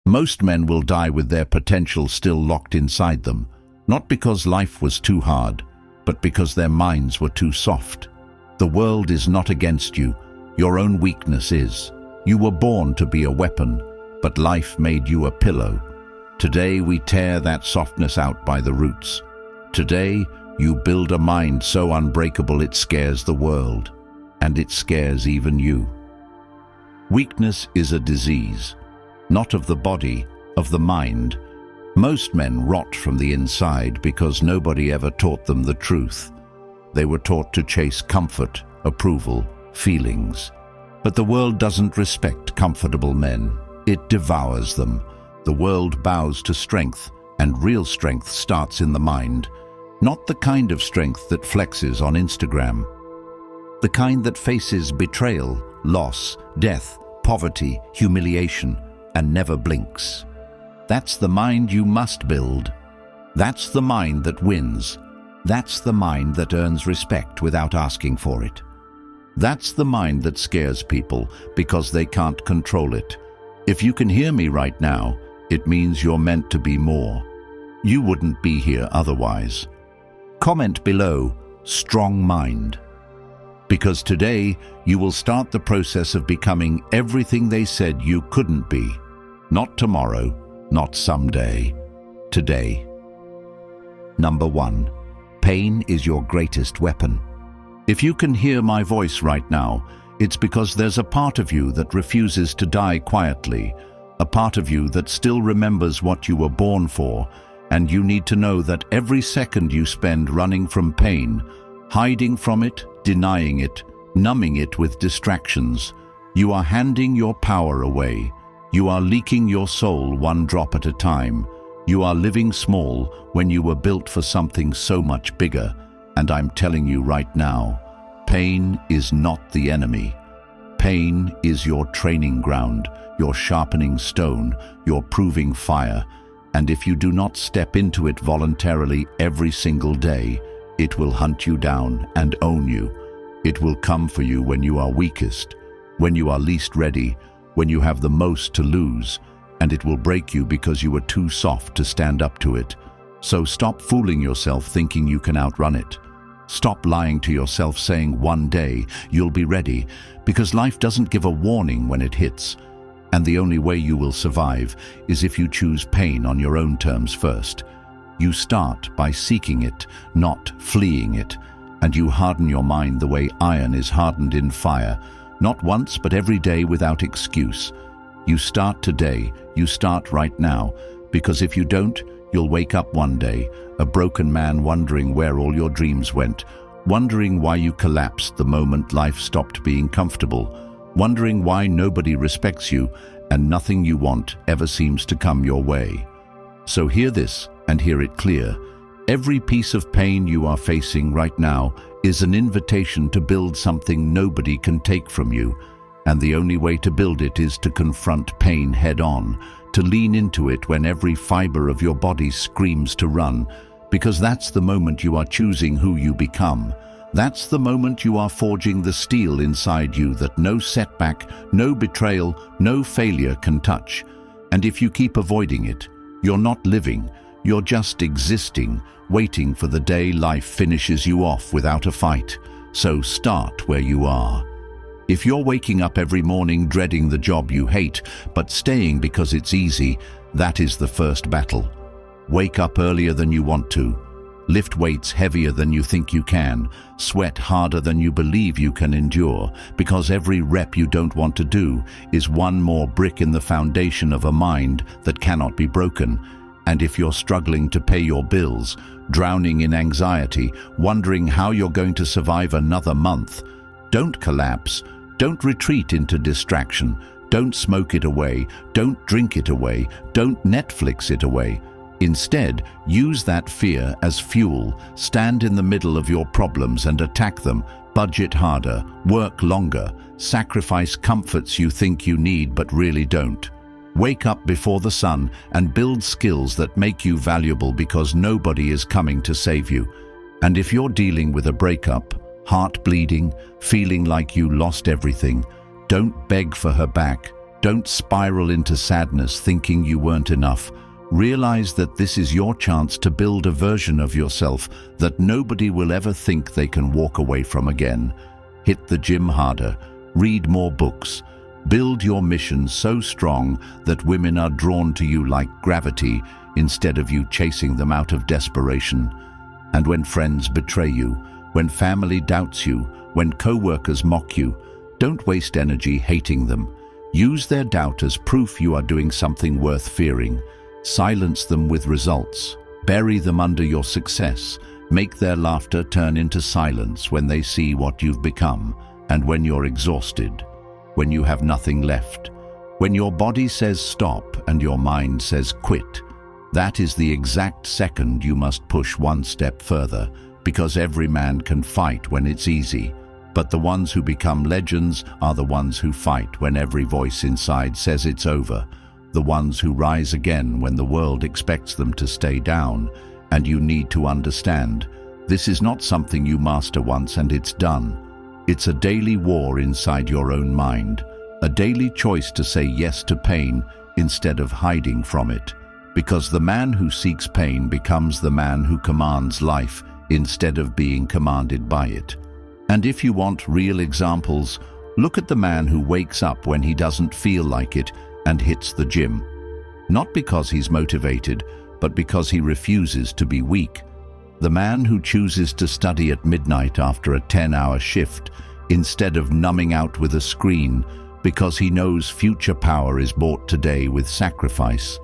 Most men will die with their potential still locked inside them, not because life was too hard, but because their minds were too soft. The world is not against you, your own weakness is. You were born to be a weapon, but life made you a pillow. Today we tear that softness out by the roots. Today you build a mind so unbreakable it scares the world, and it scares even you. Weakness is a disease, not of the body, of the mind. Most men rot from the inside because nobody ever taught them the truth. They were taught to chase comfort, approval, feelings. But the world doesn't respect comfortable men. It devours them. The world bows to strength, and real strength starts in the mind. Not the kind of strength that flexes on Instagram. The kind that faces betrayal, loss, death, poverty, humiliation, and never blinks. That's the mind you must build. That's the mind that wins. That's the mind that earns respect without asking for it. That's the mind that scares people because they can't control it. If you can hear me right now, it means you're meant to be more. You wouldn't be here otherwise. Comment below, strong mind. Because today, you will start the process of becoming everything they said you couldn't be. Not tomorrow, not someday. Today. Number 1. Pain is your greatest weapon. If you can hear my voice right now, it's because there's a part of you that refuses to die quietly, a part of you that still remembers what you were born for, and you need to know that every second you spend running from pain, hiding from it, denying it, numbing it with distractions, you are handing your power away. You are leaking your soul one drop at a time. You are living small when you were built for something so much bigger. And I'm telling you right now, pain is not the enemy. Pain is your training ground, your sharpening stone, your proving fire. And if you do not step into it voluntarily every single day, it will hunt you down and own you. It will come for you when you are weakest, when you are least ready, when you have the most to lose, and it will break you because you were too soft to stand up to it. So stop fooling yourself thinking you can outrun it. Stop lying to yourself saying one day you'll be ready, because life doesn't give a warning when it hits. And the only way you will survive is if you choose pain on your own terms first. You start by seeking it, not fleeing it, and you harden your mind the way iron is hardened in fire, not once but every day without excuse. You start today, you start right now, because if you don't, you'll wake up one day, a broken man wondering where all your dreams went, wondering why you collapsed the moment life stopped being comfortable, wondering why nobody respects you and nothing you want ever seems to come your way. So hear this and hear it clear. Every piece of pain you are facing right now is an invitation to build something nobody can take from you. And the only way to build it is to confront pain head-on, to lean into it when every fiber of your body screams to run, because that's the moment you are choosing who you become. That's the moment you are forging the steel inside you that no setback, no betrayal, no failure can touch. And if you keep avoiding it, you're not living, you're just existing, waiting for the day life finishes you off without a fight. So start where you are. If you're waking up every morning dreading the job you hate, but staying because it's easy, that is the first battle. Wake up earlier than you want to. Lift weights heavier than you think you can. Sweat harder than you believe you can endure, because every rep you don't want to do is one more brick in the foundation of a mind that cannot be broken. And if you're struggling to pay your bills, drowning in anxiety, wondering how you're going to survive another month, don't collapse. Don't retreat into distraction. Don't smoke it away. Don't drink it away. Don't Netflix it away. Instead, use that fear as fuel. Stand in the middle of your problems and attack them. Budget harder. Work longer. Sacrifice comforts you think you need but really don't. Wake up before the sun and build skills that make you valuable, because nobody is coming to save you. And if you're dealing with a breakup, heart bleeding, feeling like you lost everything, don't beg for her back. Don't spiral into sadness thinking you weren't enough. Realize that this is your chance to build a version of yourself that nobody will ever think they can walk away from again. Hit the gym harder, read more books, build your mission so strong that women are drawn to you like gravity instead of you chasing them out of desperation. And when friends betray you, when family doubts you, when co-workers mock you, don't waste energy hating them. Use their doubt as proof you are doing something worth fearing. Silence them with results. Bury them under your success. Make their laughter turn into silence when they see what you've become, and when you're exhausted, when you have nothing left, when your body says stop and your mind says quit. That is the exact second you must push one step further, because every man can fight when it's easy. But the ones who become legends are the ones who fight when every voice inside says it's over. The ones who rise again when the world expects them to stay down. And you need to understand, this is not something you master once and it's done. It's a daily war inside your own mind, a daily choice to say yes to pain instead of hiding from it. Because the man who seeks pain becomes the man who commands life instead of being commanded by it. And if you want real examples, look at the man who wakes up when he doesn't feel like it and hits the gym. Not because he's motivated, but because he refuses to be weak. The man who chooses to study at midnight after a 10-hour shift instead of numbing out with a screen because he knows future power is bought today with sacrifice.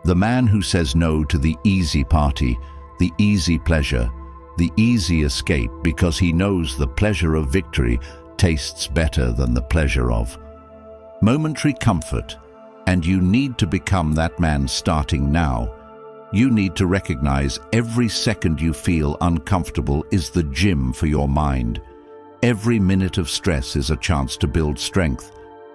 The man who says no to the easy party, the easy pleasure, the easy escape because he knows the pleasure of victory tastes better than the pleasure of momentary comfort. And you need to become that man starting now. You need to recognize every second you feel uncomfortable is the gym for your mind. Every minute of stress is a chance to build strength.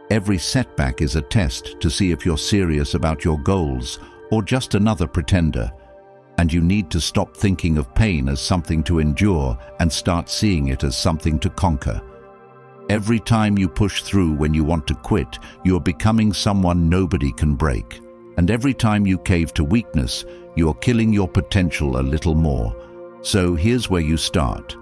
Every setback is a test to see if you're serious about your goals or just another pretender. And you need to stop thinking of pain as something to endure and start seeing it as something to conquer. Every time you push through when you want to quit, you're becoming someone nobody can break. And every time you cave to weakness, you're killing your potential a little more. So here's where you start.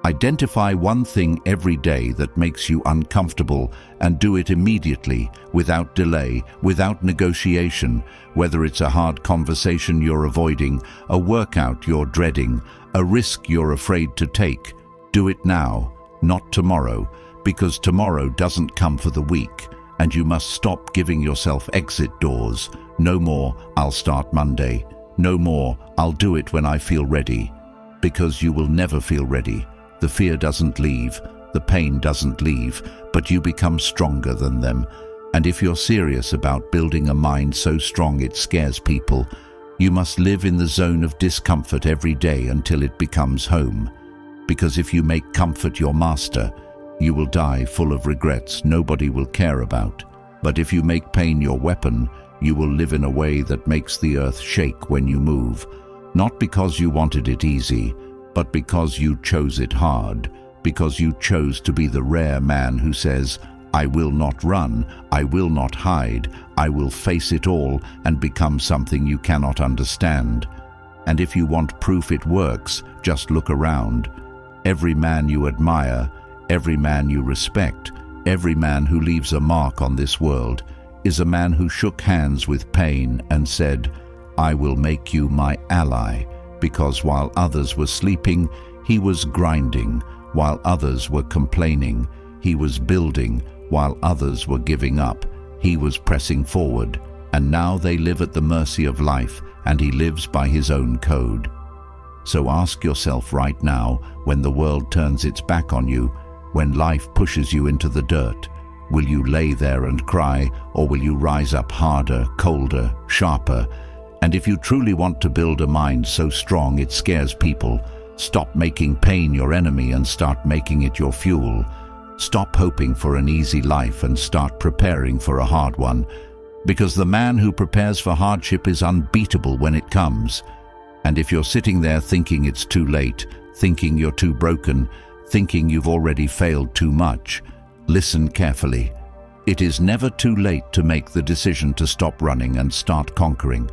Identify one thing every day that makes you uncomfortable and do it immediately, without delay, without negotiation, whether it's a hard conversation you're avoiding, a workout you're dreading, a risk you're afraid to take. Do it now, not tomorrow, because tomorrow doesn't come for the weak, and you must stop giving yourself exit doors. No more, I'll start Monday. No more, I'll do it when I feel ready. Because you will never feel ready. The fear doesn't leave, the pain doesn't leave, but you become stronger than them. And if you're serious about building a mind so strong it scares people, you must live in the zone of discomfort every day until it becomes home. Because if you make comfort your master, you will die full of regrets nobody will care about. But if you make pain your weapon, you will live in a way that makes the earth shake when you move. Not because you wanted it easy, but because you chose it hard. Because you chose to be the rare man who says, I will not run, I will not hide, I will face it all and become something you cannot understand. And if you want proof it works, just look around. Every man you admire, every man you respect, every man who leaves a mark on this world, is a man who shook hands with pain and said, I will make you my ally, because while others were sleeping, he was grinding, while others were complaining, he was building, while others were giving up, he was pressing forward, and now they live at the mercy of life, and he lives by his own code. So ask yourself right now, when the world turns its back on you, when life pushes you into the dirt, will you lay there and cry, or will you rise up harder, colder, sharper? And if you truly want to build a mind so strong it scares people, stop making pain your enemy and start making it your fuel. Stop hoping for an easy life and start preparing for a hard one. Because the man who prepares for hardship is unbeatable when it comes. And if you're sitting there thinking it's too late, thinking you're too broken, thinking you've already failed too much, listen carefully. It is never too late to make the decision to stop running and start conquering.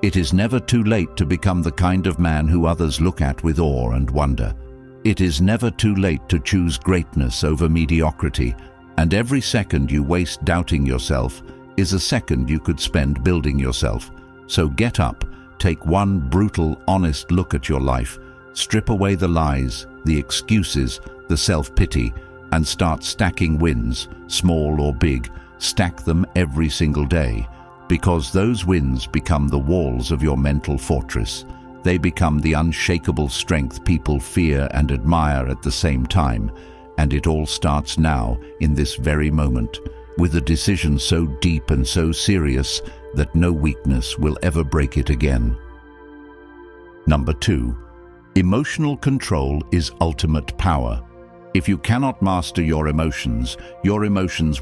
It is never too late to become the kind of man who others look at with awe and wonder. It is never too late to choose greatness over mediocrity, and every second you waste doubting yourself is a second you could spend building yourself. So get up, take one brutal, honest look at your life, strip away the lies, the excuses, the self-pity, and start stacking wins, small or big. Stack them every single day, because those wins become the walls of your mental fortress. They become the unshakable strength people fear and admire at the same time. And it all starts now, in this very moment, with a decision so deep and so serious that no weakness will ever break it again. Number 2. Emotional control is ultimate power. If you cannot master your emotions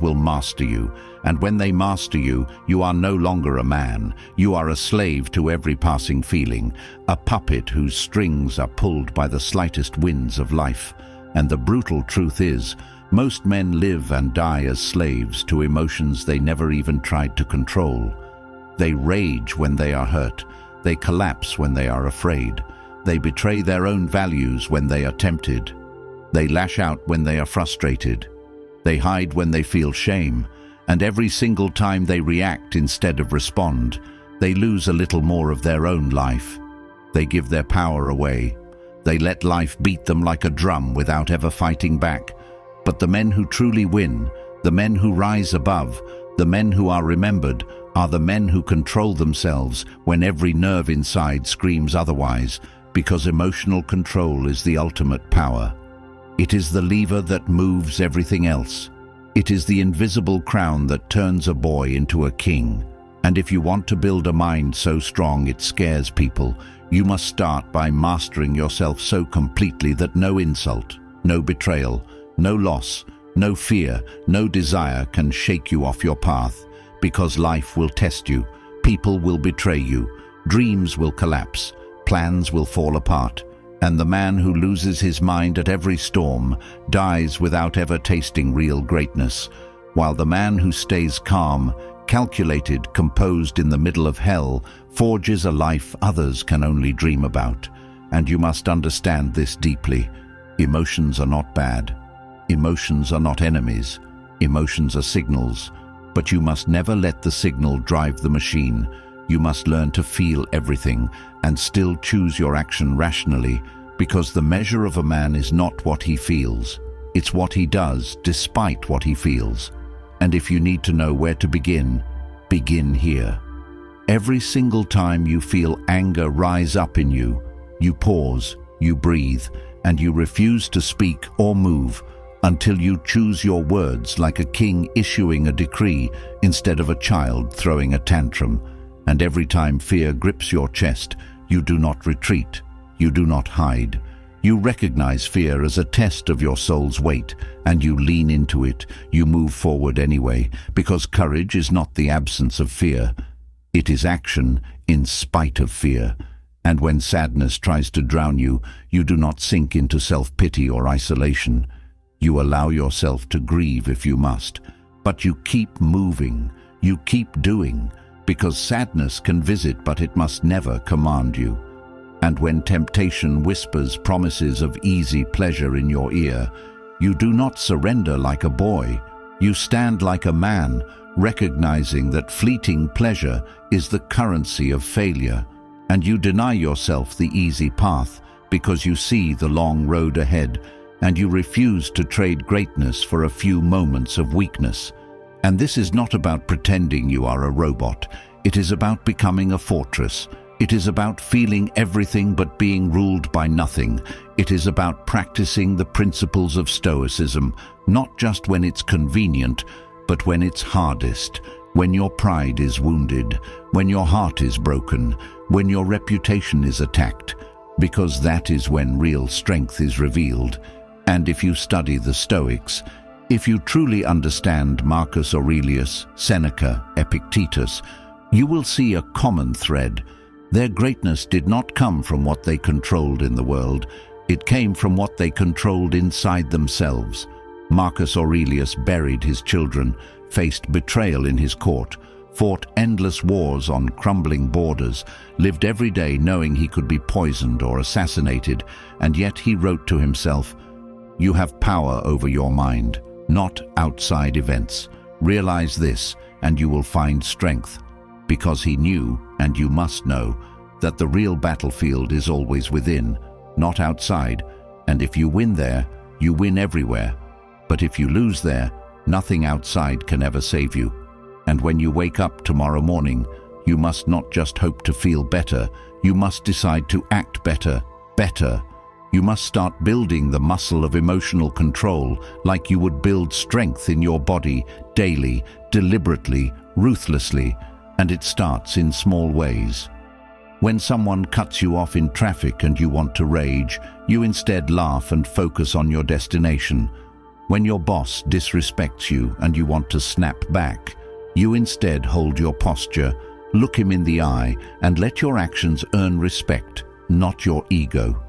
will master you. And when they master you, you are no longer a man. You are a slave to every passing feeling, a puppet whose strings are pulled by the slightest winds of life. And the brutal truth is, most men live and die as slaves to emotions they never even tried to control. They rage when they are hurt. They collapse when they are afraid. They betray their own values when they are tempted. They lash out when they are frustrated. They hide when they feel shame. And every single time they react instead of respond, they lose a little more of their own life. They give their power away. They let life beat them like a drum without ever fighting back. But the men who truly win, the men who rise above, the men who are remembered, are the men who control themselves when every nerve inside screams otherwise, because emotional control is the ultimate power. It is the lever that moves everything else. It is the invisible crown that turns a boy into a king. And if you want to build a mind so strong it scares people, you must start by mastering yourself so completely that no insult, no betrayal, no loss, no fear, no desire can shake you off your path. Because life will test you, people will betray you, dreams will collapse, plans will fall apart. And the man who loses his mind at every storm dies without ever tasting real greatness, while the man who stays calm, calculated, composed in the middle of hell, forges a life others can only dream about. And you must understand this deeply. Emotions are not bad. Emotions are not enemies. Emotions are signals. But you must never let the signal drive the machine. You must learn to feel everything and still choose your action rationally, because the measure of a man is not what he feels. It's what he does despite what he feels. And if you need to know where to begin, begin here. Every single time you feel anger rise up in you, you pause, you breathe, and you refuse to speak or move until you choose your words like a king issuing a decree instead of a child throwing a tantrum. And every time fear grips your chest, you do not retreat, you do not hide. You recognize fear as a test of your soul's weight, and you lean into it. You move forward anyway, because courage is not the absence of fear. It is action in spite of fear. And when sadness tries to drown you, you do not sink into self-pity or isolation. You allow yourself to grieve if you must, but you keep moving, you keep doing, because sadness can visit, but it must never command you. And when temptation whispers promises of easy pleasure in your ear, you do not surrender like a boy. You stand like a man, recognizing that fleeting pleasure is the currency of failure. And you deny yourself the easy path because you see the long road ahead, and you refuse to trade greatness for a few moments of weakness. And this is not about pretending you are a robot. It is about becoming a fortress. It is about feeling everything but being ruled by nothing. It is about practicing the principles of Stoicism, not just when it's convenient, but when it's hardest, when your pride is wounded, when your heart is broken, when your reputation is attacked, because that is when real strength is revealed. And if you study the Stoics, if you truly understand Marcus Aurelius, Seneca, Epictetus, you will see a common thread. Their greatness did not come from what they controlled in the world. It came from what they controlled inside themselves. Marcus Aurelius buried his children, faced betrayal in his court, fought endless wars on crumbling borders, lived every day knowing he could be poisoned or assassinated, and yet he wrote to himself, "You have power over your mind, not outside events. Realize this, and you will find strength." Because he knew, and you must know, that the real battlefield is always within, not outside, and if you win there, you win everywhere. But if you lose there, nothing outside can ever save you. And when you wake up tomorrow morning, you must not just hope to feel better, you must decide to act better. You must start building the muscle of emotional control like you would build strength in your body, daily, deliberately, ruthlessly, and it starts in small ways. When someone cuts you off in traffic and you want to rage, you instead laugh and focus on your destination. When your boss disrespects you and you want to snap back, you instead hold your posture, look him in the eye, and let your actions earn respect, not your ego.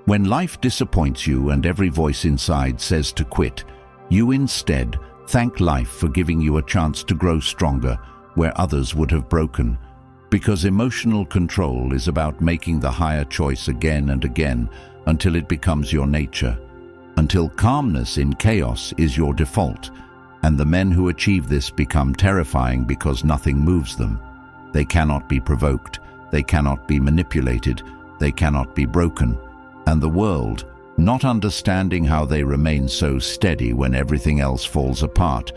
When life disappoints you and every voice inside says to quit, you instead thank life for giving you a chance to grow stronger where others would have broken. Because emotional control is about making the higher choice again and again until it becomes your nature. Until calmness in chaos is your default, and the men who achieve this become terrifying because nothing moves them. They cannot be provoked, they cannot be manipulated, they cannot be broken. And the world, not understanding how they remain so steady when everything else falls apart,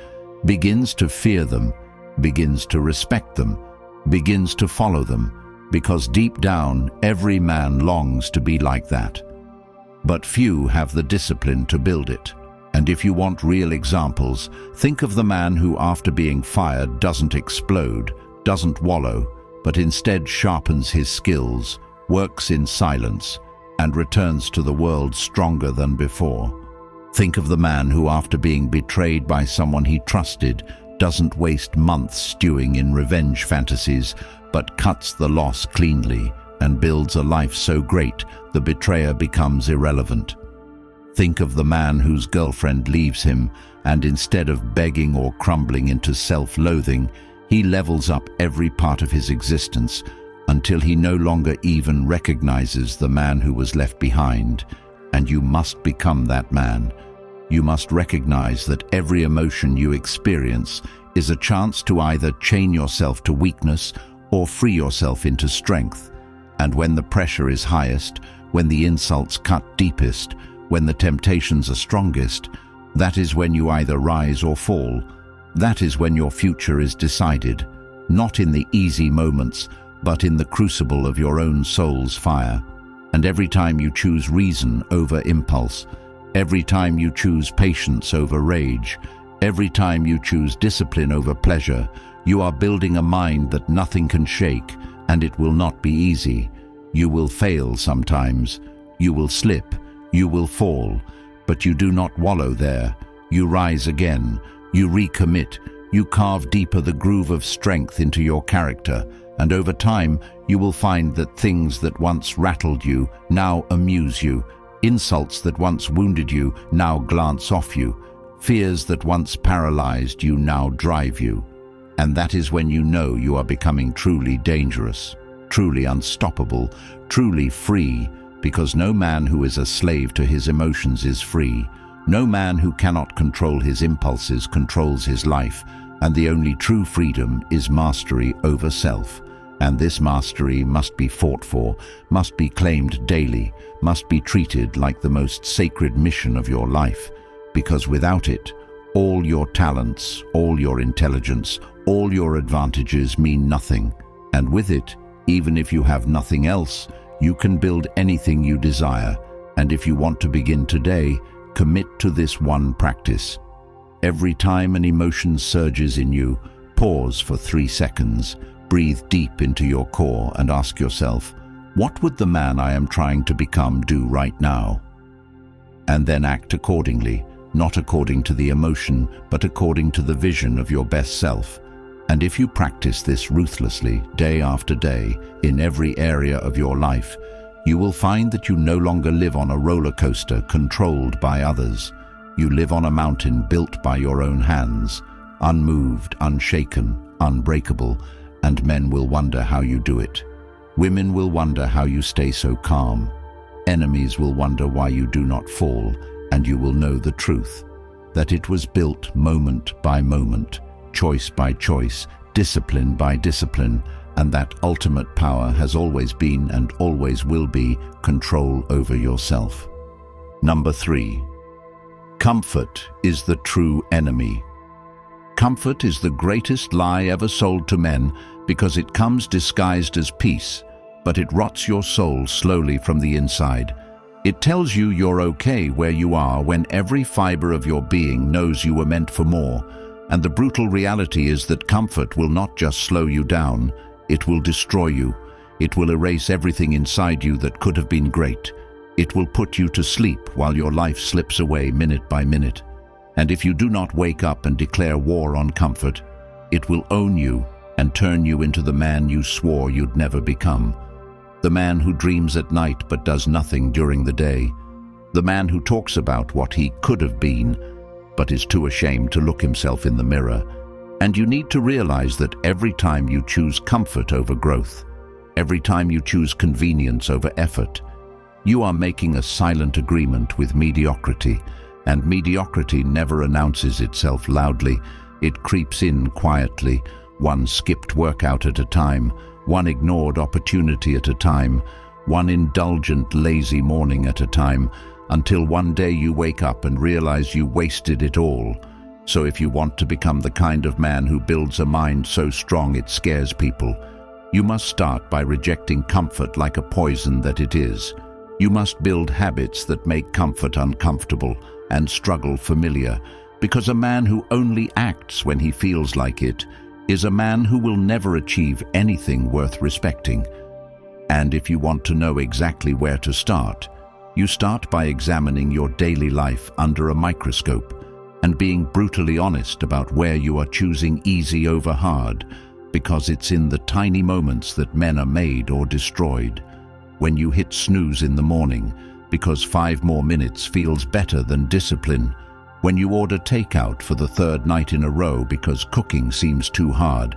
begins to fear them, begins to respect them, begins to follow them, because deep down every man longs to be like that. But few have the discipline to build it. And if you want real examples, think of the man who after being fired doesn't explode, doesn't wallow, but instead sharpens his skills, works in silence, and returns to the world stronger than before. Think of the man who after being betrayed by someone he trusted doesn't waste months stewing in revenge fantasies, but cuts the loss cleanly and builds a life so great the betrayer becomes irrelevant. Think of the man whose girlfriend leaves him, and instead of begging or crumbling into self-loathing, he levels up every part of his existence until he no longer even recognizes the man who was left behind. And you must become that man. You must recognize that every emotion you experience is a chance to either chain yourself to weakness or free yourself into strength. And when the pressure is highest, when the insults cut deepest, when the temptations are strongest, that is when you either rise or fall. That is when your future is decided, not in the easy moments, but in the crucible of your own soul's fire. And every time you choose reason over impulse, every time you choose patience over rage, every time you choose discipline over pleasure, you are building a mind that nothing can shake, and it will not be easy. You will fail sometimes, you will slip, you will fall, but you do not wallow there. You rise again, you recommit, you carve deeper the groove of strength into your character, and over time you will find that things that once rattled you now amuse you, insults that once wounded you now glance off you, fears that once paralyzed you now drive you. And that is when you know you are becoming truly dangerous, truly unstoppable, truly free, because no man who is a slave to his emotions is free. No man who cannot control his impulses controls his life, and the only true freedom is mastery over self. And this mastery must be fought for, must be claimed daily, must be treated like the most sacred mission of your life, because without it, all your talents, all your intelligence, all your advantages mean nothing. And with it, even if you have nothing else, you can build anything you desire. And if you want to begin today, commit to this one practice. Every time an emotion surges in you, pause for 3 seconds, breathe deep into your core and ask yourself, what would the man I am trying to become do right now? And then act accordingly, not according to the emotion, but according to the vision of your best self. And if you practice this ruthlessly, day after day, in every area of your life, you will find that you no longer live on a roller coaster controlled by others. You live on a mountain built by your own hands, unmoved, unshaken, unbreakable, and men will wonder how you do it. Women will wonder how you stay so calm. Enemies will wonder why you do not fall, and you will know the truth, that it was built moment by moment, choice by choice, discipline by discipline, and that ultimate power has always been and always will be control over yourself. Number 3. Comfort is the true enemy. Comfort is the greatest lie ever sold to men because it comes disguised as peace, but it rots your soul slowly from the inside. It tells you you're okay where you are when every fiber of your being knows you were meant for more. And the brutal reality is that comfort will not just slow you down, it will destroy you. It will erase everything inside you that could have been great. It will put you to sleep while your life slips away minute by minute. And if you do not wake up and declare war on comfort, it will own you and turn you into the man you swore you'd never become. The man who dreams at night but does nothing during the day. The man who talks about what he could have been, but is too ashamed to look himself in the mirror. And you need to realize that every time you choose comfort over growth, every time you choose convenience over effort, you are making a silent agreement with mediocrity, and mediocrity never announces itself loudly. It creeps in quietly, one skipped workout at a time, one ignored opportunity at a time, one indulgent, lazy morning at a time, until one day you wake up and realize you wasted it all. So if you want to become the kind of man who builds a mind so strong it scares people, you must start by rejecting comfort like a poison that it is. You must build habits that make comfort uncomfortable and struggle familiar, because a man who only acts when he feels like it is a man who will never achieve anything worth respecting. And if you want to know exactly where to start, you start by examining your daily life under a microscope and being brutally honest about where you are choosing easy over hard, because it's in the tiny moments that men are made or destroyed. When you hit snooze in the morning because 5 more minutes feels better than discipline. When you order takeout for the 3rd night in a row because cooking seems too hard.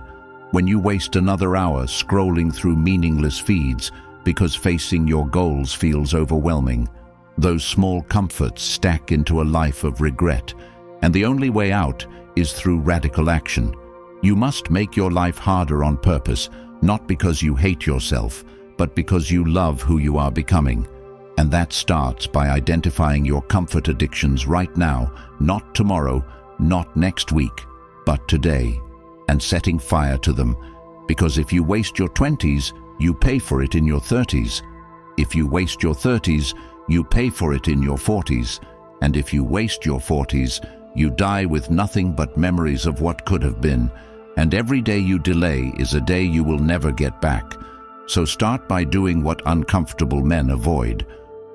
When you waste another hour scrolling through meaningless feeds because facing your goals feels overwhelming. Those small comforts stack into a life of regret, and the only way out is through radical action. You must make your life harder on purpose, not because you hate yourself, but because you love who you are becoming. And that starts by identifying your comfort addictions right now, not tomorrow, not next week, but today, and setting fire to them. Because if you waste your 20s, you pay for it in your 30s. If you waste your 30s, you pay for it in your 40s. And if you waste your 40s, you die with nothing but memories of what could have been. And every day you delay is a day you will never get back. So start by doing what uncomfortable men avoid.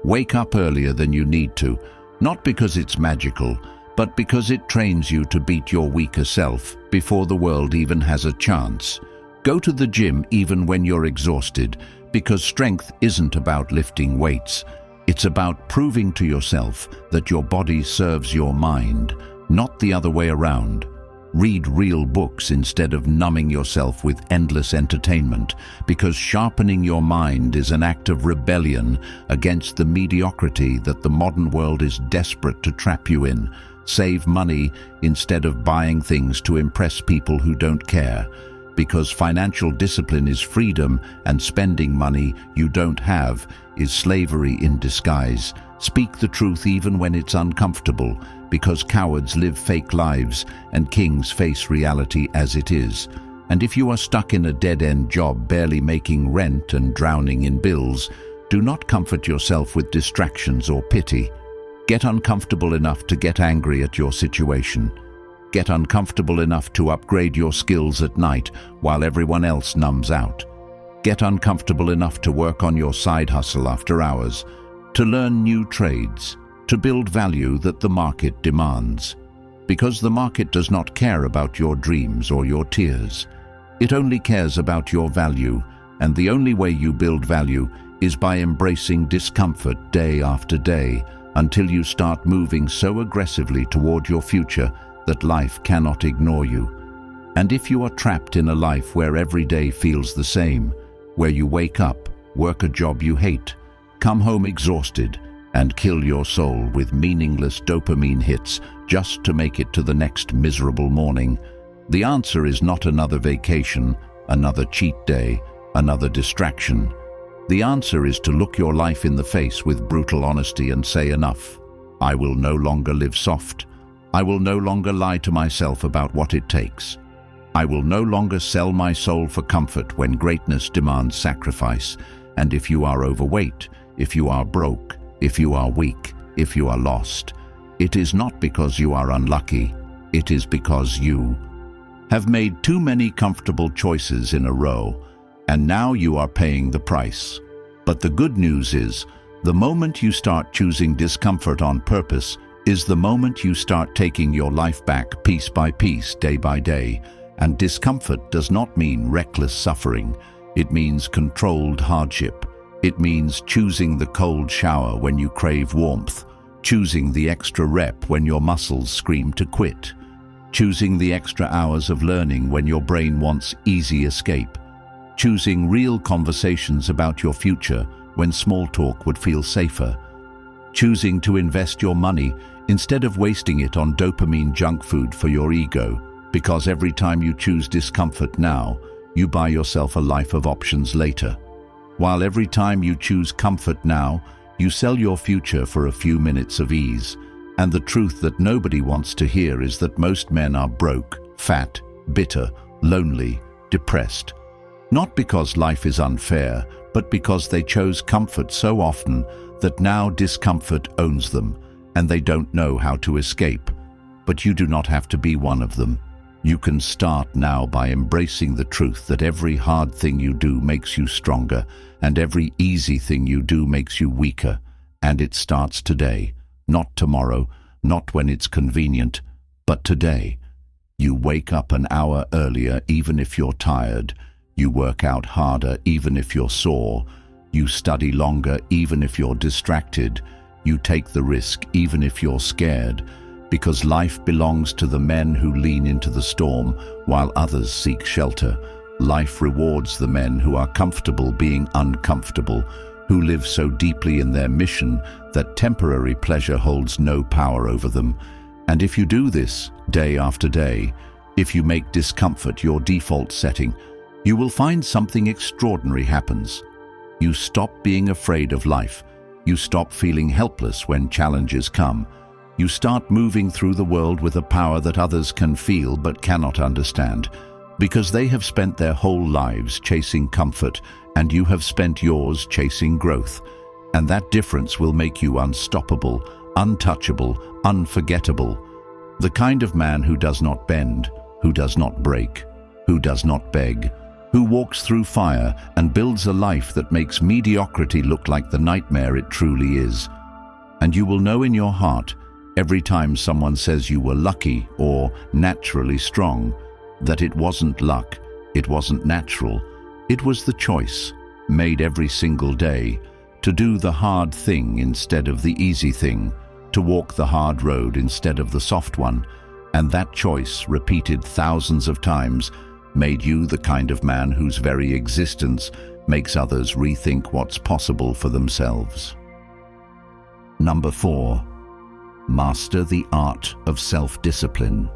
Wake up earlier than you need to, not because it's magical, but because it trains you to beat your weaker self before the world even has a chance. Go to the gym even when you're exhausted, because strength isn't about lifting weights. It's about proving to yourself that your body serves your mind, not the other way around. Read real books instead of numbing yourself with endless entertainment, because sharpening your mind is an act of rebellion against the mediocrity that the modern world is desperate to trap you in. Save money instead of buying things to impress people who don't care, because financial discipline is freedom and spending money you don't have is slavery in disguise. Speak the truth even when it's uncomfortable, because cowards live fake lives and kings face reality as it is. And if you are stuck in a dead-end job barely making rent and drowning in bills, do not comfort yourself with distractions or pity. Get uncomfortable enough to get angry at your situation. Get uncomfortable enough to upgrade your skills at night while everyone else numbs out. Get uncomfortable enough to work on your side hustle after hours, to learn new trades, to build value that the market demands. Because the market does not care about your dreams or your tears. It only cares about your value, and the only way you build value is by embracing discomfort day after day, until you start moving so aggressively toward your future that life cannot ignore you. And if you are trapped in a life where every day feels the same, where you wake up, work a job you hate, come home exhausted, and kill your soul with meaningless dopamine hits just to make it to the next miserable morning, the answer is not another vacation, another cheat day, another distraction. The answer is to look your life in the face with brutal honesty and say, enough. I will no longer live soft. I will no longer lie to myself about what it takes. I will no longer sell my soul for comfort when greatness demands sacrifice. And if you are overweight, if you are broke, if you are weak, if you are lost, it is not because you are unlucky. It is because you have made too many comfortable choices in a row, and now you are paying the price. But the good news is, the moment you start choosing discomfort on purpose is the moment you start taking your life back piece by piece, day by day. And discomfort does not mean reckless suffering. It means controlled hardship. It means choosing the cold shower when you crave warmth, choosing the extra rep when your muscles scream to quit, choosing the extra hours of learning when your brain wants easy escape, choosing real conversations about your future when small talk would feel safer, choosing to invest your money instead of wasting it on dopamine junk food for your ego, because every time you choose discomfort now, you buy yourself a life of options later. While every time you choose comfort now, you sell your future for a few minutes of ease. And the truth that nobody wants to hear is that most men are broke, fat, bitter, lonely, depressed. Not because life is unfair, but because they chose comfort so often that now discomfort owns them, and they don't know how to escape. But you do not have to be one of them. You can start now by embracing the truth that every hard thing you do makes you stronger, and every easy thing you do makes you weaker. And it starts today, not tomorrow, not when it's convenient, but today. You wake up an hour earlier even if you're tired. You work out harder even if you're sore. You study longer even if you're distracted. You take the risk even if you're scared. Because life belongs to the men who lean into the storm while others seek shelter. Life rewards the men who are comfortable being uncomfortable, who live so deeply in their mission that temporary pleasure holds no power over them. And if you do this day after day, if you make discomfort your default setting, you will find something extraordinary happens. You stop being afraid of life. You stop feeling helpless when challenges come. You start moving through the world with a power that others can feel but cannot understand, because they have spent their whole lives chasing comfort, and you have spent yours chasing growth. And that difference will make you unstoppable, untouchable, unforgettable. The kind of man who does not bend, who does not break, who does not beg, who walks through fire and builds a life that makes mediocrity look like the nightmare it truly is. And you will know in your heart, every time someone says you were lucky or naturally strong, that it wasn't luck, it wasn't natural, it was the choice, made every single day, to do the hard thing instead of the easy thing, to walk the hard road instead of the soft one, and that choice, repeated thousands of times, made you the kind of man whose very existence makes others rethink what's possible for themselves. Number 4. Master the art of self-discipline.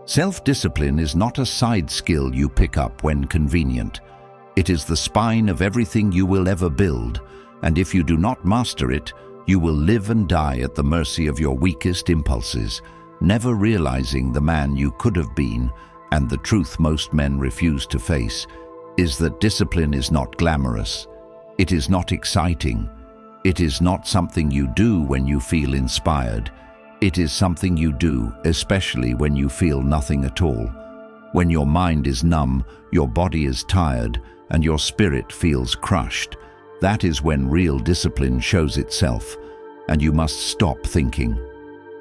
Self-discipline is not a side skill you pick up when convenient. It is the spine of everything you will ever build, and if you do not master it, you will live and die at the mercy of your weakest impulses, never realizing the man you could have been. And the truth most men refuse to face is that discipline is not glamorous. It is not exciting. It is not something you do when you feel inspired. It is something you do, especially when you feel nothing at all. When your mind is numb, your body is tired, and your spirit feels crushed. That is when real discipline shows itself, and you must stop thinking.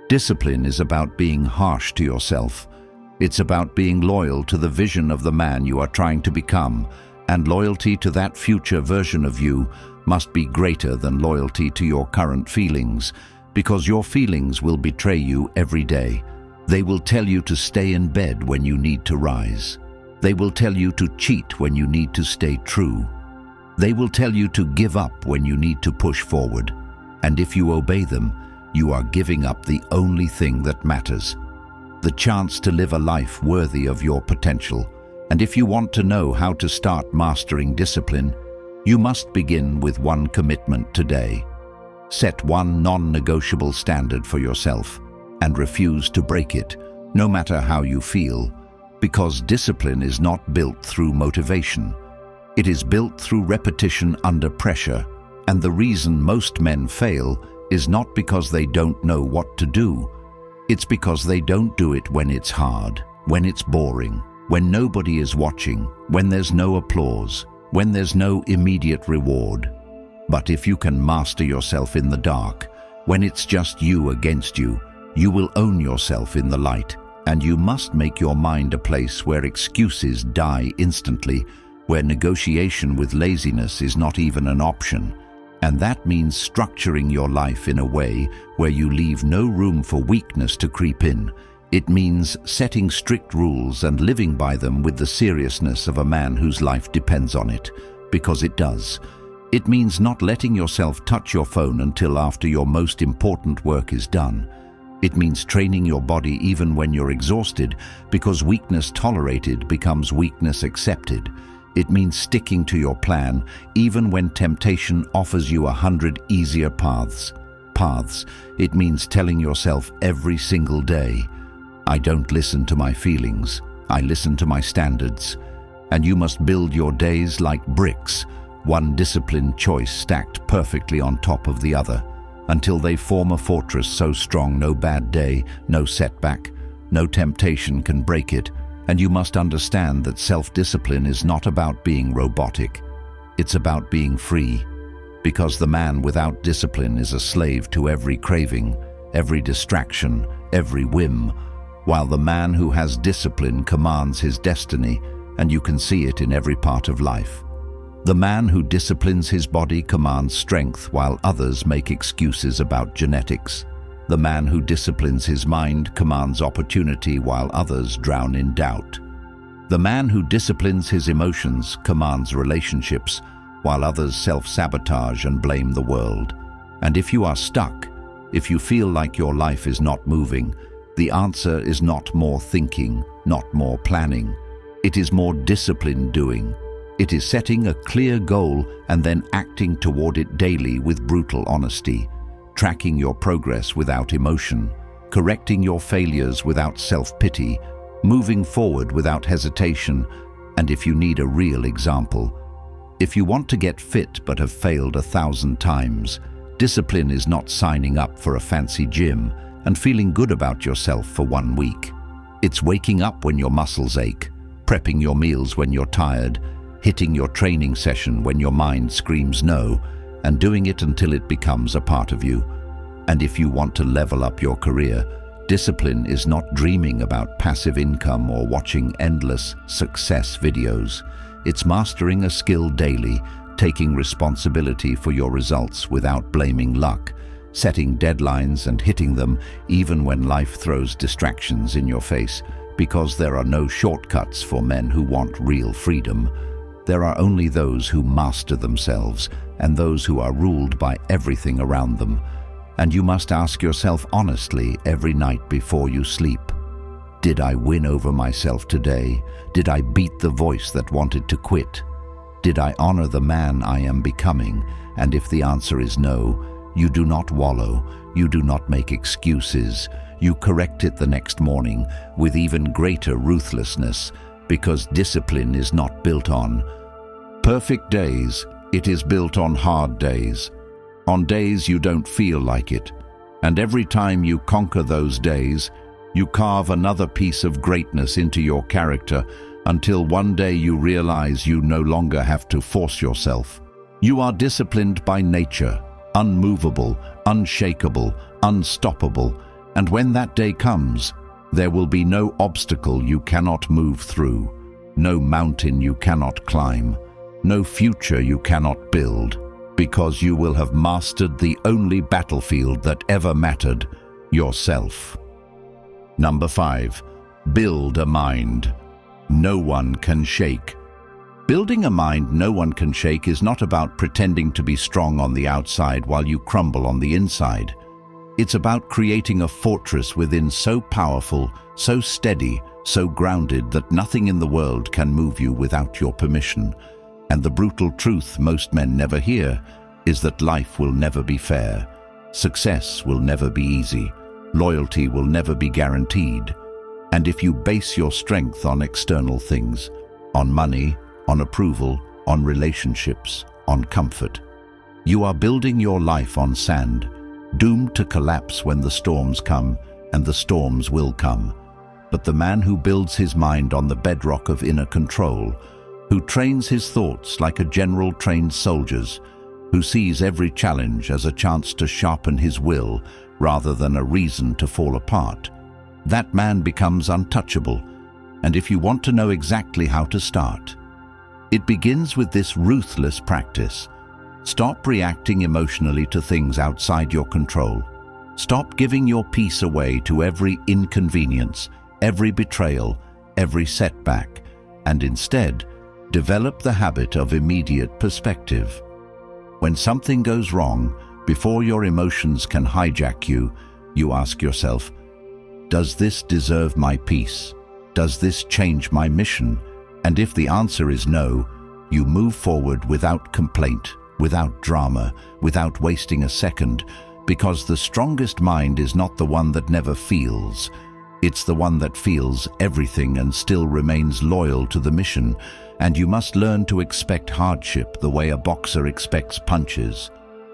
Discipline is about being harsh to yourself. It's about being loyal to the vision of the man you are trying to become, and loyalty to that future version of you must be greater than loyalty to your current feelings, because your feelings will betray you every day. They will tell you to stay in bed when you need to rise. They will tell you to cheat when you need to stay true. They will tell you to give up when you need to push forward. And if you obey them, you are giving up the only thing that matters, the chance to live a life worthy of your potential. And if you want to know how to start mastering discipline, you must begin with one commitment today. Set one non-negotiable standard for yourself and refuse to break it, no matter how you feel, because discipline is not built through motivation. It is built through repetition under pressure, and the reason most men fail is not because they don't know what to do. It's because they don't do it when it's hard, when it's boring, when nobody is watching, when there's no applause, when there's no immediate reward. But if you can master yourself in the dark, when it's just you against you, you will own yourself in the light, and you must make your mind a place where excuses die instantly, where negotiation with laziness is not even an option. And that means structuring your life in a way where you leave no room for weakness to creep in. It means setting strict rules and living by them with the seriousness of a man whose life depends on it, because it does. It means not letting yourself touch your phone until after your most important work is done. It means training your body even when you're exhausted, because weakness tolerated becomes weakness accepted. It means sticking to your plan even when temptation offers you 100 easier paths. It means telling yourself every single day, I don't listen to my feelings, I listen to my standards. And you must build your days like bricks, one disciplined choice stacked perfectly on top of the other, until they form a fortress so strong no bad day, no setback, no temptation can break it. And you must understand that self-discipline is not about being robotic. It's about being free, because the man without discipline is a slave to every craving, every distraction, every whim, while the man who has discipline commands his destiny, and you can see it in every part of life. The man who disciplines his body commands strength while others make excuses about genetics. The man who disciplines his mind commands opportunity while others drown in doubt. The man who disciplines his emotions commands relationships while others self-sabotage and blame the world. And if you are stuck, if you feel like your life is not moving, the answer is not more thinking, not more planning. It is more disciplined doing. It is setting a clear goal and then acting toward it daily with brutal honesty. Tracking your progress without emotion, correcting your failures without self-pity, moving forward without hesitation, and if you need a real example, if you want to get fit but have failed 1,000 times, discipline is not signing up for a fancy gym and feeling good about yourself for 1 week. It's waking up when your muscles ache, prepping your meals when you're tired, hitting your training session when your mind screams no, and doing it until it becomes a part of you. And if you want to level up your career, discipline is not dreaming about passive income or watching endless success videos. It's mastering a skill daily, taking responsibility for your results without blaming luck, setting deadlines and hitting them even when life throws distractions in your face, because there are no shortcuts for men who want real freedom. There are only those who master themselves and those who are ruled by everything around them. And you must ask yourself honestly every night before you sleep, did I win over myself today? Did I beat the voice that wanted to quit? Did I honor the man I am becoming? And if the answer is no, you do not wallow, you do not make excuses, you correct it the next morning with even greater ruthlessness, because discipline is not built on perfect days, it is built on hard days, on days you don't feel like it. And every time you conquer those days, you carve another piece of greatness into your character until one day you realize you no longer have to force yourself. You are disciplined by nature, unmovable, unshakable, unstoppable, and when that day comes, there will be no obstacle you cannot move through, no mountain you cannot climb, no future you cannot build. because you will have mastered the only battlefield that ever mattered, yourself. Number 5. Build a mind no one can shake. Building a mind no one can shake is not about pretending to be strong on the outside while you crumble on the inside. It's about creating a fortress within so powerful, so steady, so grounded that nothing in the world can move you without your permission. And the brutal truth most men never hear is that life will never be fair. Success will never be easy. Loyalty will never be guaranteed. And if you base your strength on external things, on money, on approval, on relationships, on comfort, you are building your life on sand, doomed to collapse when the storms come, and the storms will come. But the man who builds his mind on the bedrock of inner control, who trains his thoughts like a general trains soldiers, who sees every challenge as a chance to sharpen his will rather than a reason to fall apart, that man becomes untouchable. And if you want to know exactly how to start, it begins with this ruthless practice. Stop reacting emotionally to things outside your control. Stop giving your peace away to every inconvenience, every betrayal, every setback, and instead, develop the habit of immediate perspective. When something goes wrong, before your emotions can hijack you, you ask yourself, does this deserve my peace? Does this change my mission? And if the answer is no, you move forward without complaint, without drama, without wasting a second, because the strongest mind is not the one that never feels. It's the one that feels everything and still remains loyal to the mission. And you must learn to expect hardship the way a boxer expects punches.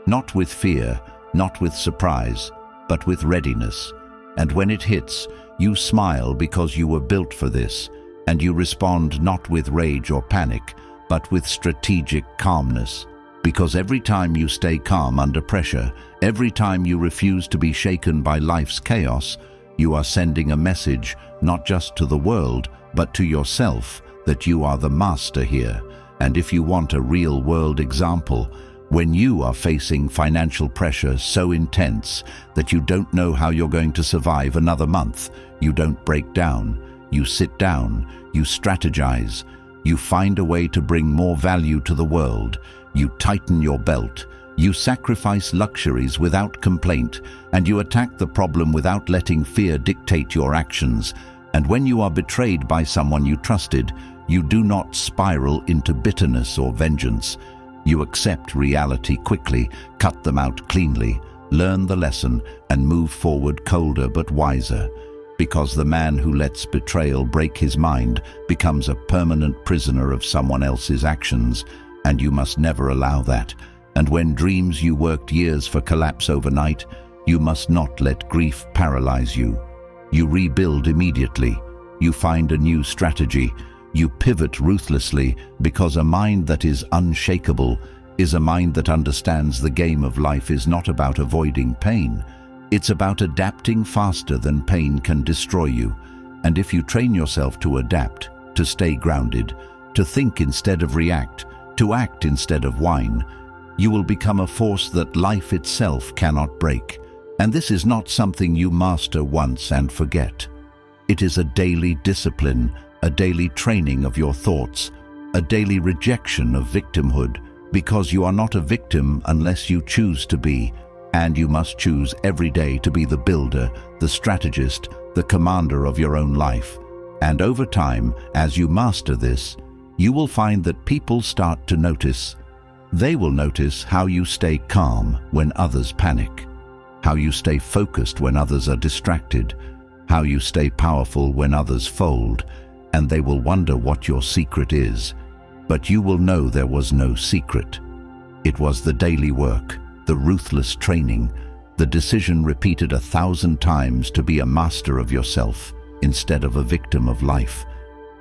Not with fear, not with surprise, but with readiness. And when it hits, you smile because you were built for this, and you respond not with rage or panic, but with strategic calmness. Because every time you stay calm under pressure, every time you refuse to be shaken by life's chaos, you are sending a message not just to the world, but to yourself, that you are the master here. And if you want a real-world example, when you are facing financial pressure so intense that you don't know how you're going to survive another month, you don't break down, you sit down, you strategize, you find a way to bring more value to the world, you tighten your belt, you sacrifice luxuries without complaint, and you attack the problem without letting fear dictate your actions. And when you are betrayed by someone you trusted, you do not spiral into bitterness or vengeance. You accept reality quickly, cut them out cleanly, learn the lesson, and move forward colder but wiser. Because the man who lets betrayal break his mind becomes a permanent prisoner of someone else's actions, and you must never allow that. And when dreams you worked years for collapse overnight, you must not let grief paralyze you. You rebuild immediately. You find a new strategy. You pivot ruthlessly, because a mind that is unshakable is a mind that understands the game of life is not about avoiding pain. It's about adapting faster than pain can destroy you. And if you train yourself to adapt, to stay grounded, to think instead of react, to act instead of whine, you will become a force that life itself cannot break. And this is not something you master once and forget. It is a daily discipline, a daily training of your thoughts, a daily rejection of victimhood, because you are not a victim unless you choose to be, and you must choose every day to be the builder, the strategist, the commander of your own life. And over time, as you master this, you will find that people start to notice. They will notice how you stay calm when others panic, how you stay focused when others are distracted, how you stay powerful when others fold, and they will wonder what your secret is. But you will know there was no secret. It was the daily work, the ruthless training, the decision repeated 1,000 times to be a master of yourself instead of a victim of life.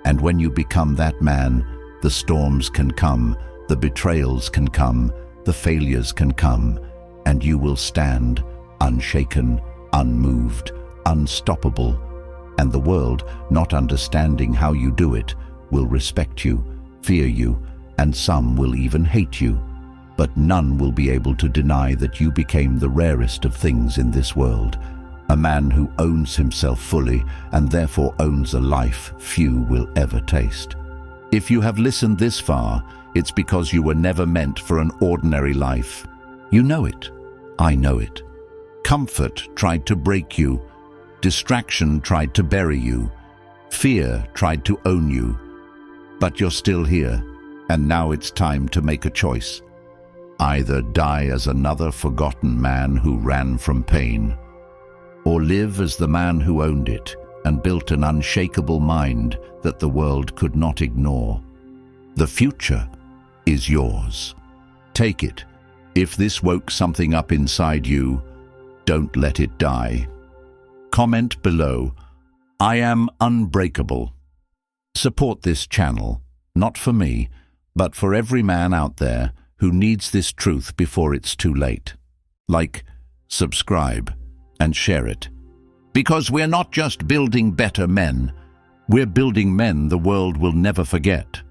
And when you become that man, the storms can come, the betrayals can come, the failures can come, and you will stand unshaken, unmoved, unstoppable. And the world, not understanding how you do it, will respect you, fear you, and some will even hate you. but none will be able to deny that you became the rarest of things in this world, a man who owns himself fully and therefore owns a life few will ever taste. If you have listened this far, it's because you were never meant for an ordinary life. You know it. I know it. Comfort tried to break you. Distraction tried to bury you. Fear tried to own you. But you're still here, and now it's time to make a choice. Either die as another forgotten man who ran from pain, or live as the man who owned it and built an unshakable mind that the world could not ignore. The future is yours. Take it. If this woke something up inside you, don't let it die. Comment below, "I am unbreakable." Support this channel, not for me, but for every man out there who needs this truth before it's too late. Like, subscribe, and share it. Because we're not just building better men, we're building men the world will never forget.